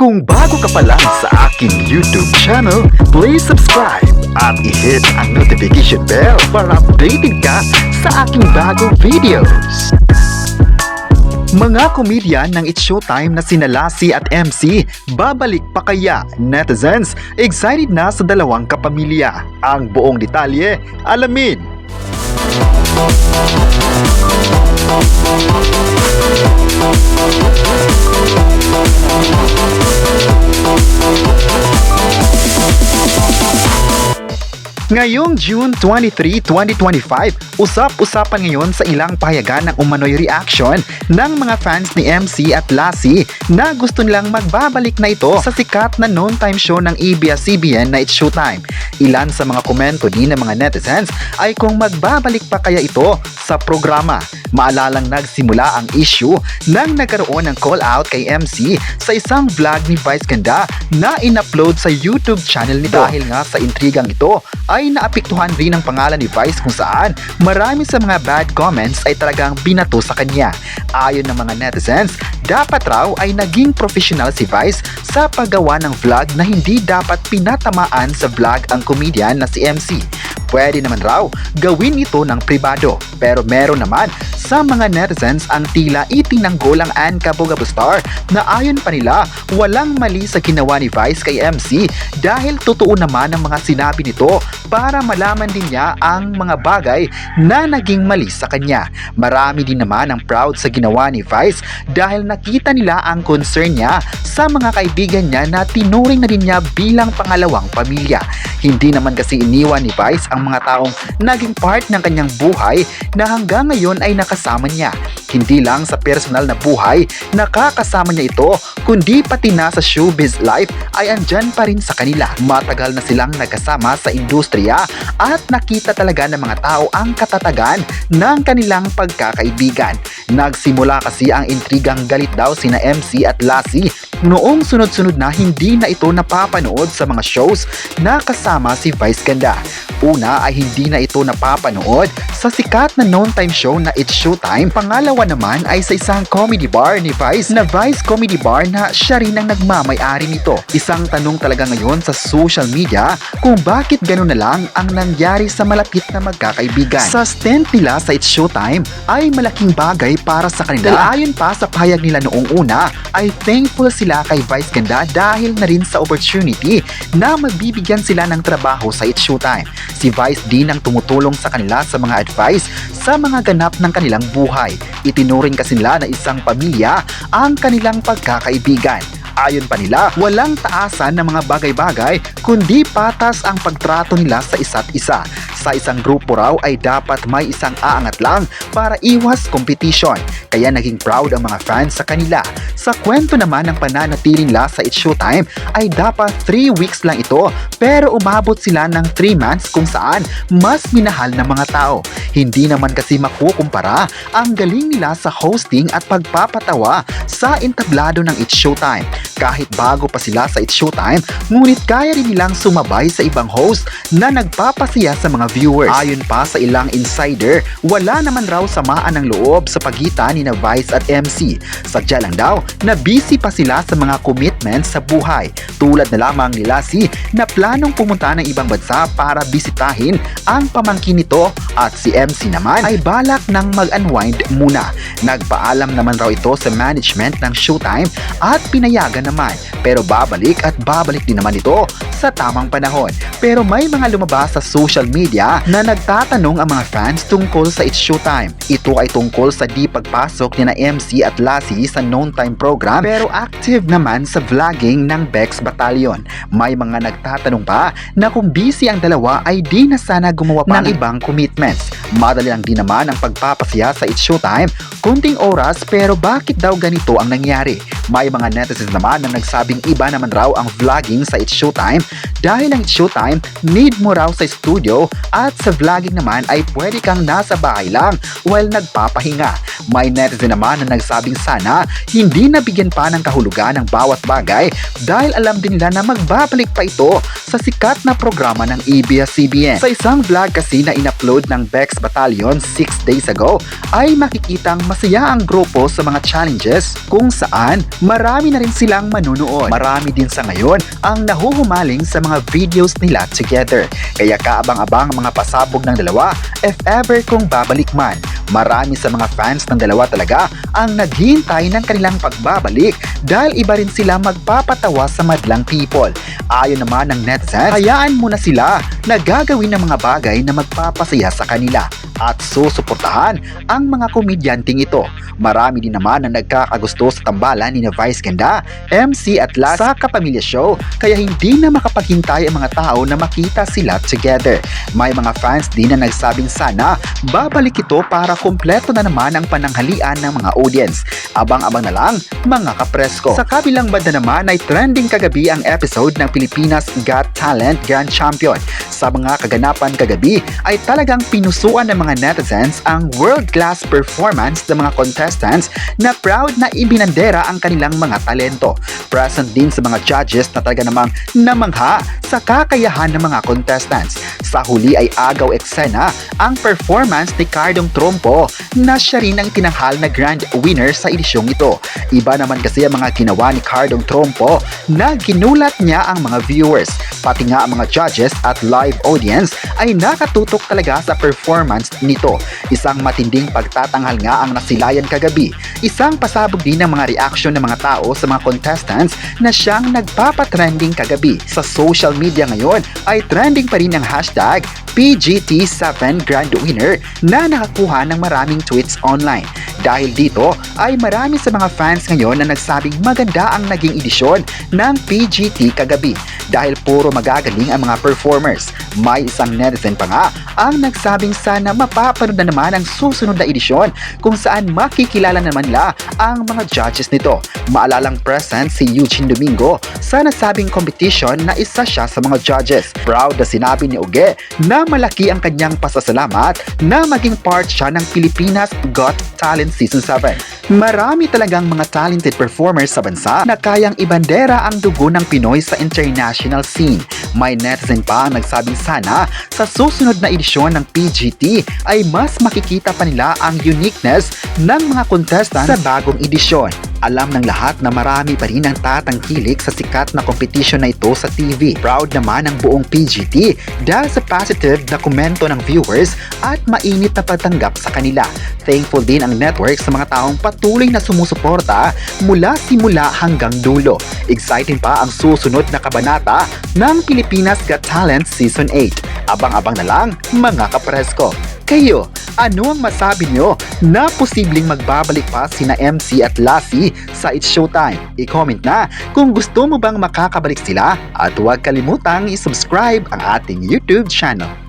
Kung bago ka pa lang sa aking YouTube channel, please subscribe at i-hit ang notification bell para updated ka sa aking bagong videos. Mga komedyan ng It's Showtime na sina Lassie at MC, babalik pa kaya? Netizens, excited na sa dalawang kapamilya. Ang buong detalye, alamin! Ngayong June 23, 2025, usap-usapan ngayon sa ilang pahayagan ng umano'y reaction ng mga fans ni MC at Lassie na gusto nilang magbabalik na ito sa sikat na noon time show ng ABS-CBN na It's Showtime. Ilan sa mga komento din ng mga netizens ay kung magbabalik pa kaya ito sa programa. Maalalang nagsimula ang issue nang nagkaroon ng call out kay MC sa isang vlog ni Vice Ganda na in-upload sa YouTube channel nito. Dahil nga sa intrigang ito ay naapektuhan rin ang pangalan ni Vice kung saan marami sa mga bad comments ay talagang binato sa kanya. Ayon ng mga netizens, dapat raw ay naging professional si Vice sa paggawa ng vlog na hindi dapat pinatamaan sa vlog ang comedian na si MC. Pwede naman raw gawin ito ng pribado, pero meron naman sa mga netizens ang tila itinanggol ang Ann Cabogabo star na ayon pa nila walang mali sa ginawa ni Vice kay MC dahil totoo naman ang mga sinabi nito para malaman din niya ang mga bagay na naging mali sa kanya. Marami din naman ang proud sa ginawa ni Vice dahil nakita nila ang concern niya sa mga kaibigan niya na tinuring na din niya bilang pangalawang pamilya. Hindi naman kasi iniwan ni Vice ang mga taong naging part ng kanyang buhay na hanggang ngayon ay nakasama niya. Hindi lang sa personal na buhay nakakasama niya ito, kundi pati na sa showbiz life ay andyan pa rin sa kanila. Matagal na silang nagkasama sa industriya at nakita talaga ng mga tao ang katatagan ng kanilang pagkakaibigan. Nagsimula kasi ang intrigang galit daw sina MC at Lassie noong sunod-sunod na hindi na ito napapanood sa mga shows na kasama si Vice Ganda. Una ay hindi na ito napapanood sa sikat na noon time show na It's Showtime. Pangalawa naman ay sa isang comedy bar ni Vice na Vice Comedy Bar na siya rin ang nagmamay-ari nito. Isang tanong talaga ngayon sa social media kung bakit gano'n na lang ang nangyari sa malapit na magkakaibigan. Sa stint nila sa It's Showtime ay malaking bagay para sa kanila. Ayon pa sa pahayag nila noong una ay thankful sila kay Vice Ganda dahil na rin sa opportunity na magbibigyan sila ng trabaho sa It's Showtime. Si Vice din ang tumutulong sa kanila sa mga advice sa mga ganap ng kanilang buhay. Itinuring kasi nila na isang pamilya ang kanilang pagkakaibigan. Ayon pa nila, walang taasan ng mga bagay-bagay kundi patas ang pagtrato nila sa isa't isa. Sa isang grupo raw ay dapat may isang aangat lang para iwas competition. Kaya naging proud ang mga fans sa kanila. Sa kwento naman ng pananatili nila sa It's Showtime ay dapat 3 weeks lang ito pero umabot sila ng 3 months kung saan mas minahal ng mga tao. Hindi naman kasi makukumpara ang galing nila sa hosting at pagpapatawa sa entablado ng It's Showtime. Kahit bago pa sila sa It's Showtime, ngunit kaya rin nilang sumabay sa ibang host na nagpapasaya sa mga viewers. Ayon pa sa ilang insider, wala naman raw samaan ng loob sa pagitan ni Vice at MC. Sadya lang daw na busy pa sila sa mga commitments sa buhay. Tulad na lamang ni Lassie na planong pumunta ng ibang bansa para bisitahin ang pamangkin nito at si MC naman ay balak ng mag-unwind muna. Nagpaalam naman raw ito sa management ng Showtime at pinayagan naman, pero babalik din naman ito sa tamang panahon. Pero may mga lumabas sa social media na nagtatanong ang mga fans tungkol sa It's Showtime. Ito ay tungkol sa di pagpasok ni na MC at Lassie sa noon time program pero active naman sa vlogging ng Bex Battalion. May mga nagtatanong pa na kung busy ang dalawa ay di na sana gumawa pa ng ibang commitments. Madali lang din naman ang pagpapasaya sa It's Showtime, kunting oras pero bakit daw ganito ang nangyari? May mga netizens naman na nagsabing iba naman raw ang vlogging sa It's Showtime dahil ang It's Showtime need mo raw sa studio at sa vlogging naman ay pwede kang nasa bahay lang while nagpapahinga. May netizen naman na nagsabing sana hindi nabigyan pa ng kahulugan ng bawat bagay dahil alam din nila na magbabalik pa ito sa sikat na programa ng ABS-CBN. Sa isang vlog kasi na in-upload ng Bex Battalion 6 days ago ay makikitang masaya ang grupo sa mga challenges kung saan marami na rin silang ang manunood. Marami din sa ngayon ang nahuhumaling sa mga videos nila together. Kaya kaabang-abang ang mga pasabog ng dalawa if ever kung babalik man. Marami sa mga fans ng dalawa talaga ang naghihintay ng kanilang pagbabalik dahil iba rin sila magpapatawa sa madlang people. Ayon naman ng netizens, hayaan muna sila na gagawin ng mga bagay na magpapasaya sa kanila at susuportahan ang mga komedyanting ito. Marami din naman ang nagkakagusto sa tambalan ni Vice Ganda, MC at Lassie sa Kapamilya Show, kaya hindi na makapaghintay ang mga tao na makita sila together. May mga fans din na nagsabing sana babalik ito para kumpleto na naman ang pananghalian ng mga audience. Abang-abang na lang mga kapresko. Sa kabilang banda naman ay trending kagabi ang episode ng Pilipinas Got Talent Grand Champion. Sa mga kaganapan kagabi ay talagang pinusuan ng mga netizens ang world-class performance ng mga contestants na proud na ibinandera ang kanilang mga talento. Present din sa mga judges na talaga namang namangha sa kakayahan ng mga contestants. Sa huli ay agaw eksena ang performance ni Cardong Trompo na siya rin ang tinanghal na grand winner sa edisyong ito. Iba naman kasi ang mga ginawa ni Cardong Trompo na ginulat niya ang mga viewers. Pati nga ang mga judges at live audience ay nakatutok talaga sa performance nito. Isang matinding pagtatanghal nga ang nasilayan kagabi. Isang pasabog din ng mga reaction ng mga tao sa mga contestants na siyang nagpapatrending kagabi. Sa social media ngayon ay trending pa rin ang hashtag PGT7 Grand Winner na nakakuha ng maraming tweets online. Dahil dito ay marami sa mga fans ngayon na nagsabing maganda ang naging edisyon ng PGT kagabi dahil puro magagaling ang mga performers. May isang netizen pa nga ang nagsabing sana mapapanood na naman ang susunod na edisyon kung saan makikilala naman nila ang mga judges nito. Maalalang present si Eugene Domingo sa nasabing competition na isa siya sa mga judges. Proud na sinabi ni Uge na malaki ang kanyang pasasalamat na maging part siya ng Pilipinas Got Talent Season 7. Marami talagang mga talented performers sa bansa na kayang ibandera ang dugo ng Pinoy sa international scene. May netizen pa ang nagsabing sana sa susunod na edisyon ng PGT ay mas makikita pa nila ang uniqueness ng mga contestants sa bagong edisyon. Alam ng lahat na marami pa rin ang tatangkilik sa sikat na competition na ito sa TV. Proud naman ang buong PGT dahil sa positive na komento ng viewers at mainit na pagtanggap sa kanila. Thankful din ang network sa mga taong patuloy na sumusuporta mula simula hanggang dulo. Exciting pa ang susunod na kabanata ng Pilipinas Got Talent Season 8. Abang-abang na lang mga kapresko. Kayo, ano ang masabi nyo na posibleng magbabalik pa sina MC at Lassie sa It's Showtime? I-comment na kung gusto mo bang makakabalik sila at huwag kalimutang i-subscribe ang ating YouTube channel.